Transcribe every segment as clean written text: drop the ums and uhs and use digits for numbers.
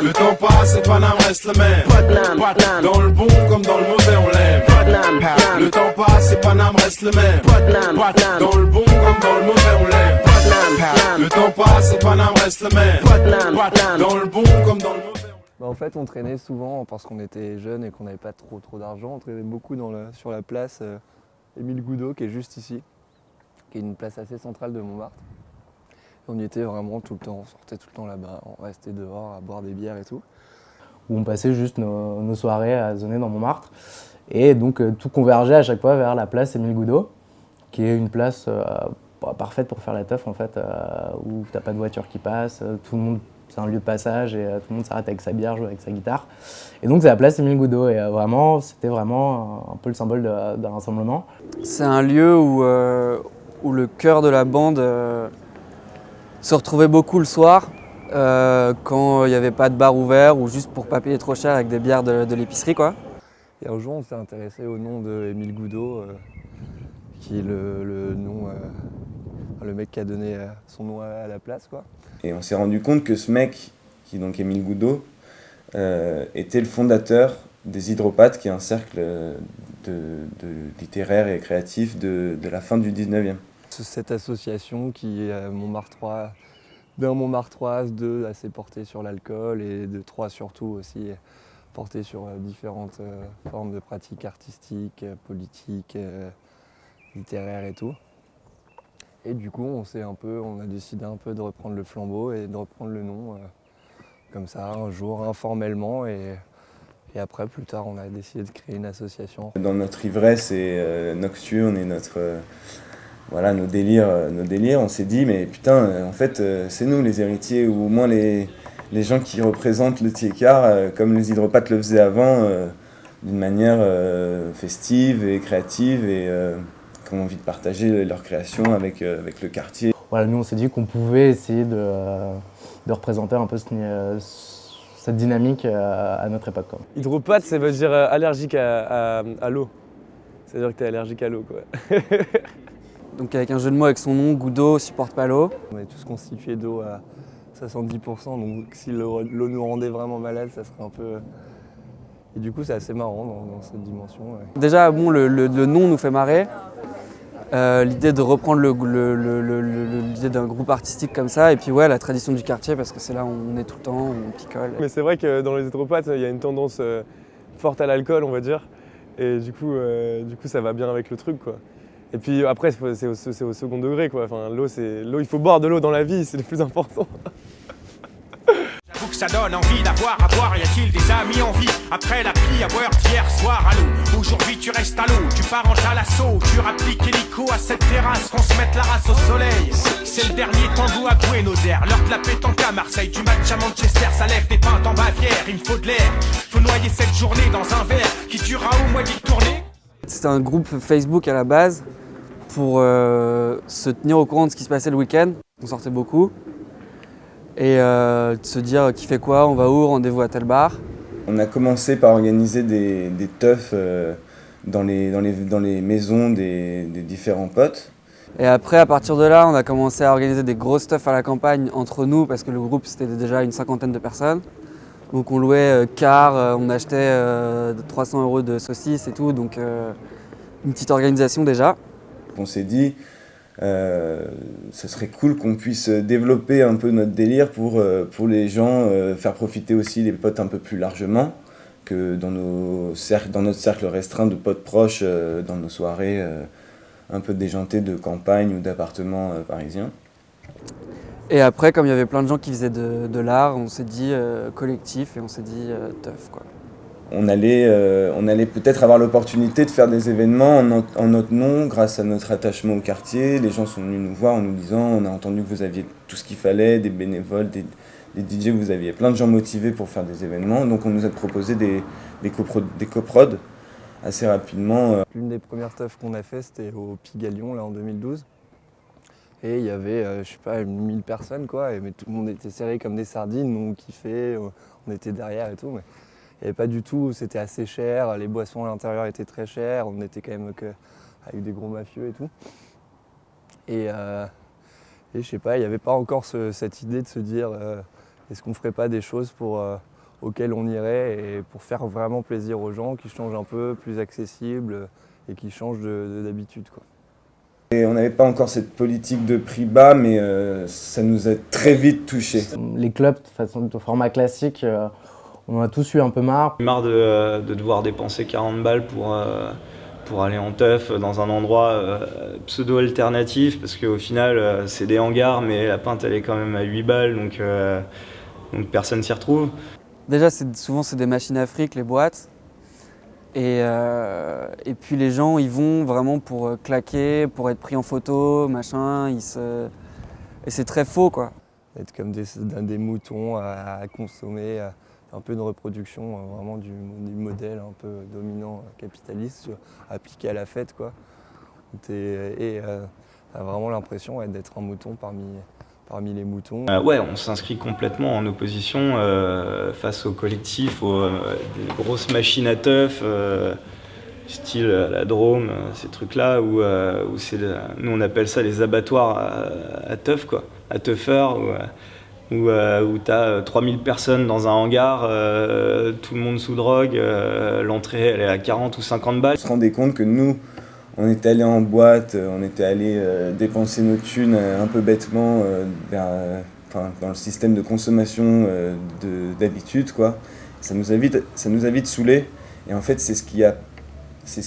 Le temps passe et Paname reste le même. Dans le bon comme dans le mauvais on l'aime. Le temps passe et Paname reste le même. Dans le bon comme dans le mauvais on l'aime. Le temps passe et Paname reste le même. Dans le bon comme dans le mauvais. En fait, on traînait souvent parce qu'on était jeunes et qu'on n'avait pas trop d'argent. On traînait beaucoup sur la place Émile Goudot, qui est juste ici, qui est une place assez centrale de Montmartre. On y était vraiment tout le temps, on sortait tout le temps là-bas, on restait dehors à boire des bières et tout. Où on passait juste nos soirées à zoner dans Montmartre. Et donc tout convergeait à chaque fois vers la place Émile Goudot, qui est une place parfaite pour faire la teuf en fait, où t'as pas de voiture qui passe, tout le monde. C'est un lieu de passage et tout le monde s'arrête avec sa bière, joue avec sa guitare. Et donc c'est la place Émile Goudot et c'était vraiment un peu le symbole d'un rassemblement. C'est un lieu où le cœur de la bande se retrouvait beaucoup le soir quand il n'y avait pas de bar ouvert ou juste pour pas payer trop cher avec des bières de l'épicerie quoi. Et un jour on s'est intéressé au nom de Émile Goudot, qui est le nom, le mec qui a donné son nom à la place quoi. Et on s'est rendu compte que ce mec, qui est donc Émile Goudot, était le fondateur des Hydropathes, qui est un cercle littéraire et créatif de la fin du 19e. Cette association qui est d'un Montmartroise, deux assez portée sur l'alcool et de trois surtout aussi portée sur différentes formes de pratiques artistiques, politiques, littéraires et tout. Et du coup, on a décidé un peu de reprendre le flambeau et de reprendre le nom comme ça, un jour, informellement. Et après, plus tard, on a décidé de créer une association. Dans notre ivresse et nocturne et nos délires, on s'est dit, mais putain, en fait, c'est nous les héritiers, ou au moins les gens qui représentent le Tiécar, comme les Hydropathes le faisaient avant, d'une manière festive et créative. Et qui ont envie de partager leur création avec le quartier. Voilà, nous on s'est dit qu'on pouvait essayer de représenter un peu cette dynamique à notre époque. Quoi. Hydropathe, ça veut dire allergique à l'eau. C'est-à-dire que tu es allergique à l'eau. Quoi. Donc avec un jeu de mots avec son nom, Goudot supporte pas l'eau. On est tous constitués d'eau à 70%, donc si l'eau nous rendait vraiment malade, ça serait un peu... Et du coup, c'est assez marrant dans cette dimension. Ouais. Déjà, bon, le nom nous fait marrer. L'idée de reprendre l'idée d'un groupe artistique comme ça, et puis ouais, la tradition du quartier, parce que c'est là où on est tout le temps, où on picole. Mais c'est vrai que dans les Hydropathes, il y a une tendance forte à l'alcool, on va dire. Et du coup, ça va bien avec le truc, quoi. Et puis après, c'est au second degré, quoi. Enfin, l'eau, il faut boire de l'eau dans la vie, c'est le plus important. J'avoue que ça donne envie d'avoir à boire, y a-t-il des amis en vie? Après la pluie à boire d'hier soir à l'eau. Aujourd'hui tu restes à l'eau, tu pars en chalasso. Tu rappliques hélico à cette terrasse, qu'on se mette la race au soleil. C'est le dernier tango à Buenos Aires, l'heure de la pétanque à Marseille. Du match à Manchester, ça lève des pintes en Bavière. Il me faut de l'air, faut noyer cette journée dans un verre qui durera au moins 10 tournées. C'était un groupe Facebook à la base pour se tenir au courant de ce qui se passait le week-end. On sortait beaucoup. Et de se dire qui fait quoi, on va où, rendez-vous à tel bar. On a commencé par organiser des teufs dans les maisons des différents potes. Et après, à partir de là, on a commencé à organiser des grosses teufs à la campagne entre nous, parce que le groupe c'était déjà une 50aine de personnes. Donc on louait car, on achetait 300 € de saucisses et tout, donc une petite organisation déjà. On s'est dit, ce serait cool qu'on puisse développer un peu notre délire pour les gens, faire profiter aussi les potes un peu plus largement que dans notre cercle restreint de potes proches, dans nos soirées un peu déjantées de campagne ou d'appartements parisiens. Et après, comme il y avait plein de gens qui faisaient de l'art, on s'est dit collectif et on s'est dit teuf, quoi. On allait peut-être avoir l'opportunité de faire des événements en notre nom grâce à notre attachement au quartier. Les gens sont venus nous voir en nous disant on a entendu que vous aviez tout ce qu'il fallait, des bénévoles, des DJ, vous aviez plein de gens motivés pour faire des événements. Donc on nous a proposé des coprods assez rapidement. L'une des premières teufs qu'on a fait, c'était au Pigalion là, en 2012. Et il y avait, je sais pas, 1000 personnes quoi, mais tout le monde était serré comme des sardines, nous on kiffait, on était derrière et tout. Mais il n'y avait pas du tout, c'était assez cher, les boissons à l'intérieur étaient très chères, on était quand même avec des gros mafieux et tout. Et je sais pas, il n'y avait pas encore cette idée de se dire est-ce qu'on ferait pas des choses pour auquel on irait et pour faire vraiment plaisir aux gens, qui changent un peu, plus accessible et qui changent d'habitude, quoi. Et on n'avait pas encore cette politique de prix bas, mais ça nous a très vite touchés. Les clubs de format classique, on en a tous eu un peu marre. Marre de devoir dépenser 40 balles pour aller en teuf dans un endroit pseudo-alternatif, parce qu'au final c'est des hangars, mais la pinte elle est quand même à 8 balles, donc personne s'y retrouve. Déjà, souvent c'est des machines à fric, les boîtes. Et puis les gens, ils vont vraiment pour claquer, pour être pris en photo, machin. Et c'est très faux, quoi. Être comme des moutons à consommer, un peu une reproduction vraiment du modèle un peu dominant capitaliste appliqué à la fête, quoi. T'as vraiment l'impression d'être un mouton parmi les moutons. Ouais, on s'inscrit complètement en opposition face au collectif, aux des grosses machines à teuf, style la Drôme, ces trucs-là, où nous on appelle ça les abattoirs à teuf, quoi, à teufeurs, où t'as 3000 personnes dans un hangar, tout le monde sous drogue, l'entrée elle est à 40 ou 50 balles. On se rendait compte que nous, on était allés en boîte, on était allés dépenser nos thunes un peu bêtement dans le système de consommation d'habitude, quoi. Ça nous a vite saoulés. Et en fait, c'est ce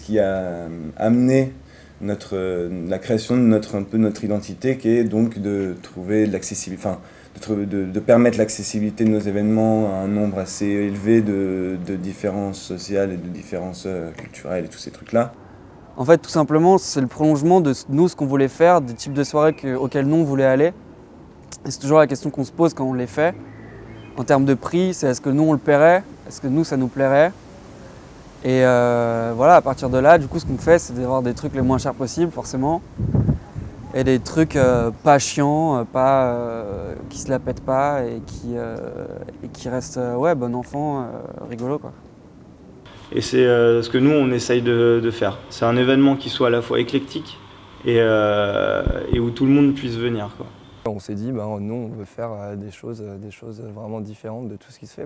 qui a amené la création de notre identité, qui est donc de trouver de l'accessibilité, de permettre l'accessibilité de nos événements à un nombre assez élevé de différences sociales et de différences culturelles et tous ces trucs-là. En fait, tout simplement, c'est le prolongement de nous, ce qu'on voulait faire, des types de soirées auxquelles nous, on voulait aller. Et c'est toujours la question qu'on se pose quand on les fait. En termes de prix, c'est est-ce que nous, on le paierait? Est-ce que nous, ça nous plairait? Et voilà, à partir de là, du coup, ce qu'on fait, c'est d'avoir des trucs les moins chers possibles, forcément. Et des trucs pas chiants, qui se la pètent pas et qui restent bon enfant, rigolo, quoi. Et c'est ce que nous on essaye de faire. C'est un événement qui soit à la fois éclectique et où tout le monde puisse venir, quoi. On s'est dit, nous on veut faire des choses vraiment différentes de tout ce qui se fait.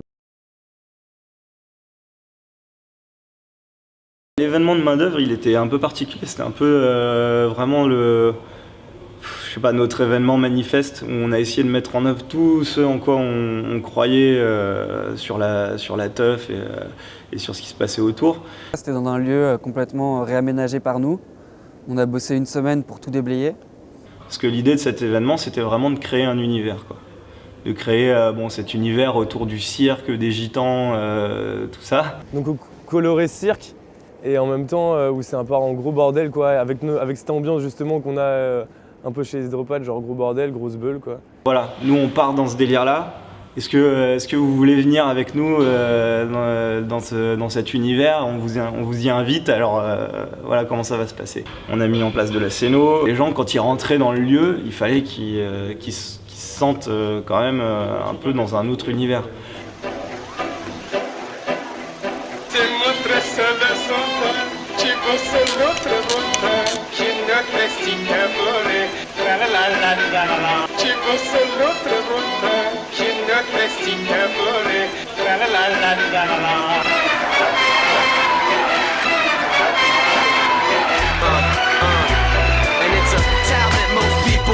L'événement de main d'œuvre, il était un peu particulier. C'était un peu vraiment notre événement manifeste, où on a essayé de mettre en œuvre tout ce en quoi on croyait sur la teuf et sur ce qui se passait autour. C'était dans un lieu complètement réaménagé par nous. On a bossé une semaine pour tout déblayer. Parce que l'idée de cet événement, c'était vraiment de créer un univers, quoi. De créer cet univers autour du cirque, des gitans, tout ça. Donc coloré cirque, et en même temps où c'est un peu en gros bordel, quoi, avec cette ambiance justement qu'on a un peu chez les hydropathes, genre gros bordel, grosse beule, quoi. Voilà, nous on part dans ce délire-là. Est-ce que vous voulez venir avec nous dans cet univers? On vous y invite, alors voilà comment ça va se passer. On a mis en place de la scéno. Les gens, quand ils rentraient dans le lieu, il fallait qu'ils se sentent quand même un peu dans un autre univers.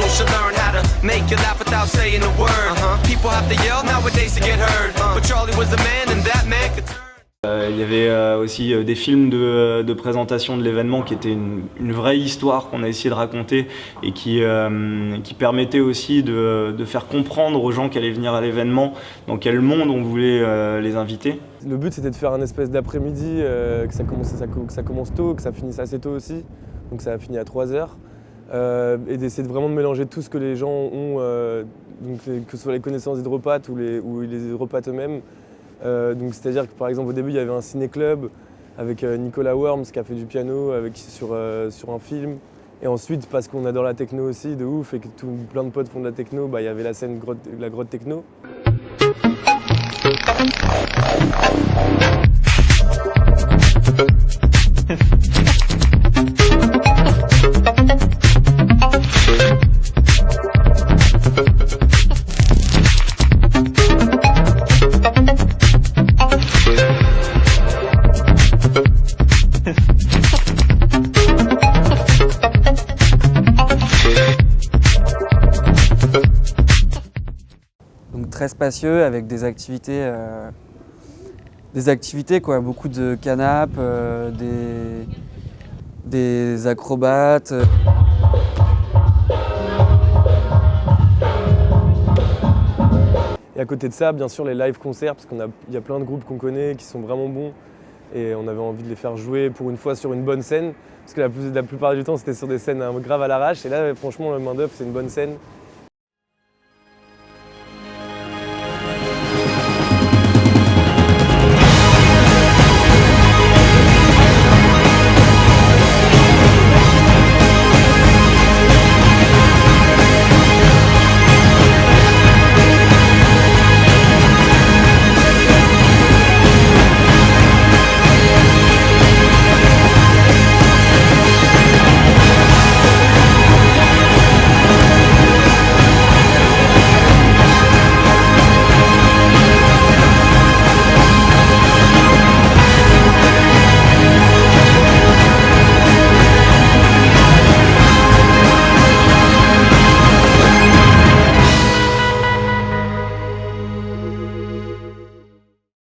Should learn how to make you laugh without saying a word. People have to yell nowadays to get heard. But Charlie was the man and that man could turn. Il y avait aussi des films de présentation de l'événement qui étaient une vraie histoire qu'on a essayé de raconter et qui permettait aussi de faire comprendre aux gens qui allaient venir à l'événement dans quel monde on voulait les inviter. Le but c'était de faire un espèce d'après-midi, que ça commence tôt, que ça finisse assez tôt aussi, donc ça a fini à 3h. Et d'essayer vraiment de mélanger tout ce que les gens ont, que ce soit les connaissances hydropathes ou les hydropathes eux-mêmes. Donc c'est-à-dire que par exemple au début il y avait un ciné-club avec Nicolas Worms qui a fait du piano sur un film. Et ensuite parce qu'on adore la techno aussi de ouf et que plein de potes font de la techno, il y avait la scène la grotte techno. très spacieux avec des activités quoi, beaucoup de canapes, des acrobates. Et à côté de ça, bien sûr, les live concerts, parce qu'il y a plein de groupes qu'on connaît qui sont vraiment bons et on avait envie de les faire jouer pour une fois sur une bonne scène, parce que la plupart du temps c'était sur des scènes grave à l'arrache, et là franchement le Main d'œuvre c'est une bonne scène.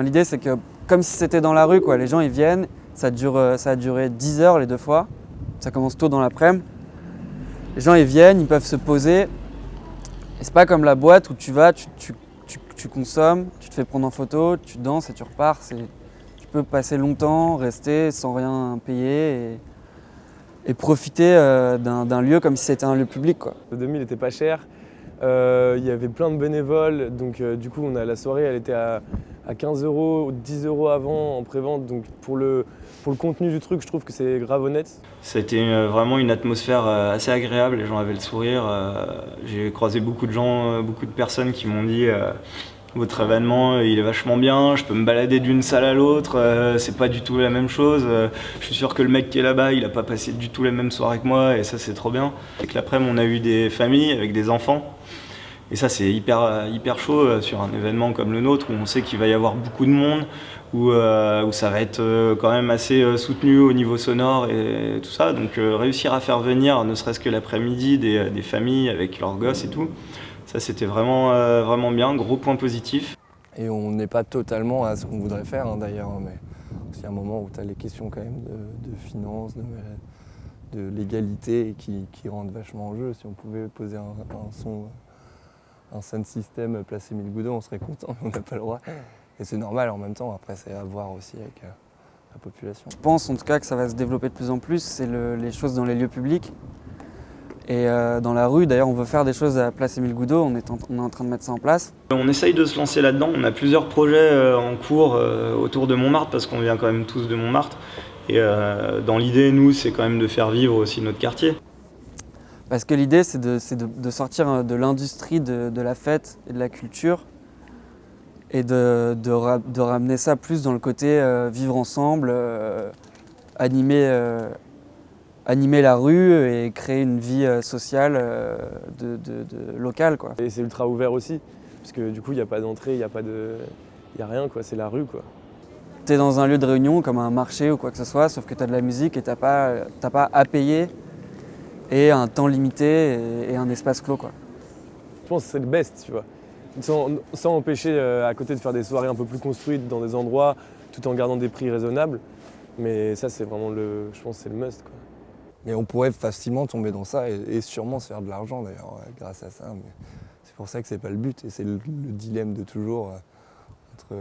L'idée c'est que comme si c'était dans la rue, quoi. Les gens ils viennent, ça a duré 10 heures les 2 fois, ça commence tôt dans l'après-midi. Les gens ils viennent, ils peuvent se poser, et c'est pas comme la boîte où tu vas, tu consommes, tu te fais prendre en photo, tu danses et tu repars. Tu peux passer longtemps, rester sans rien payer et profiter d'un lieu comme si c'était un lieu public, quoi. Le 2000 n'était pas cher, il y avait plein de bénévoles, donc du coup la soirée elle était à 15 €, 10 € avant en pré-vente, donc pour le contenu du truc je trouve que c'est grave honnête. C'était vraiment une atmosphère assez agréable, les gens avaient le sourire. J'ai croisé beaucoup de gens, beaucoup de personnes qui m'ont dit votre événement il est vachement bien, je peux me balader d'une salle à l'autre, c'est pas du tout la même chose, je suis sûr que le mec qui est là-bas il a pas passé du tout la même soirée que moi et ça c'est trop bien. Avec l'après-midi on a eu des familles avec des enfants. Et ça c'est hyper chaud sur un événement comme le nôtre où on sait qu'il va y avoir beaucoup de monde, où ça va être quand même assez soutenu au niveau sonore et tout ça. Donc réussir à faire venir ne serait-ce que l'après-midi des familles avec leurs gosses et tout, ça c'était vraiment bien, gros point positif. Et on n'est pas totalement à ce qu'on voudrait faire d'ailleurs, mais il y a un moment où tu as les questions quand même de finances, de légalité qui rentrent vachement en jeu. Si on pouvait poser un sound system placé Émile Goudot, on serait content, mais on n'a pas le droit. Et c'est normal en même temps, après c'est à voir aussi avec la population. Je pense en tout cas que ça va se développer de plus en plus, c'est les choses dans les lieux publics. Et dans la rue, d'ailleurs on veut faire des choses à place Émile Goudot, on est en train de mettre ça en place. On essaye de se lancer là-dedans, on a plusieurs projets en cours autour de Montmartre, parce qu'on vient quand même tous de Montmartre. Et dans l'idée, nous, c'est quand même de faire vivre aussi notre quartier. Parce que l'idée, c'est de sortir de l'industrie de la fête et de la culture et de ramener ça plus dans le côté vivre ensemble, animer la rue et créer une vie sociale locale, quoi. Et c'est ultra ouvert aussi, parce que du coup, il n'y a pas d'entrée, il n'y a rien, quoi. C'est la rue, quoi. Tu es dans un lieu de réunion comme un marché ou quoi que ce soit, sauf que tu as de la musique et tu n'as pas à payer. Et un temps limité et un espace clos, quoi. Je pense que c'est le best, tu vois. Sans empêcher à côté de faire des soirées un peu plus construites dans des endroits, tout en gardant des prix raisonnables. Mais ça, c'est vraiment je pense que c'est le must, quoi. Et on pourrait facilement tomber dans ça et sûrement se faire de l'argent d'ailleurs grâce à ça. Mais c'est pour ça que c'est pas le but et c'est le dilemme de toujours entre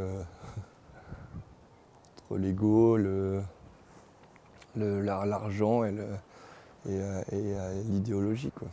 l'ego, l'argent et l'idéologie, quoi.